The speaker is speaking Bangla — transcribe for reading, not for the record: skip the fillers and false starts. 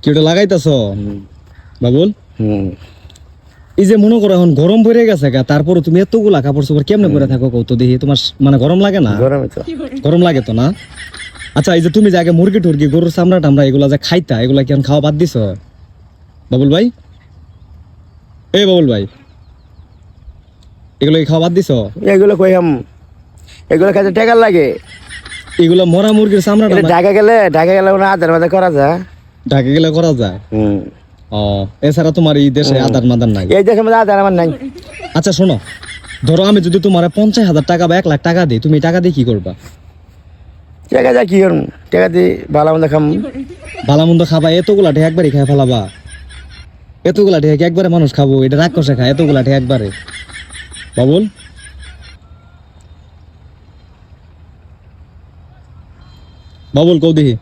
কি ওটা লাগাইতেছ বাবুল? হুম। এই যে মনে করো এখন গরম পড়ে গেছে গা, তারপরে তুমি এতগুলা কাপড় চোপড় কেমনে পরে থাকো কত দেখি? তোমার মানে গরম লাগে না? গরমে তো গরম লাগে তো না? আচ্ছা, এই যে তুমি যে আগে মুরগি টুরগি গরুর চামড়া টামড়া এগুলা যে খাইতা, এগুলা কি এখন খাওয়া বাদ দিছ বাবুল ভাই? এই বাবুল ভাই, এগুলো কি খাওয়া বাদ দিছ? এগুলো কইহাম, এগুলো খাইতে টাকা লাগে। এগুলো মরা মুরগির চামড়া এটা টামড়া ঢাকা গেলে ওনা আদার মাঝে করা যায়। ঢাকে গেলে করা যায়। হুম। ও, এছাড়া তোমার এই দেশে আদার মাদার নাই? এই দেশের মধ্যে আদার আমার নাই। আচ্ছা শোনো, ধরো আমি যদি তোমার 50,000 টাকা বা 1 লাখ টাকা দিই, তুমি টাকা দিয়ে কি করবা? টাকা যা কি করুন, টাকা দিয়ে ভালো মন্দ খাম। ভালো মন্দ খাবা? এতগুলা ঢে একবারই খাই ফেলাবা? এতগুলা ঢে কি একবারে মানুষ খাবো? এটা রাগ কষে খায় এতগুলা ঢে একবারে বাবুল? বাবুল কৌ দেখি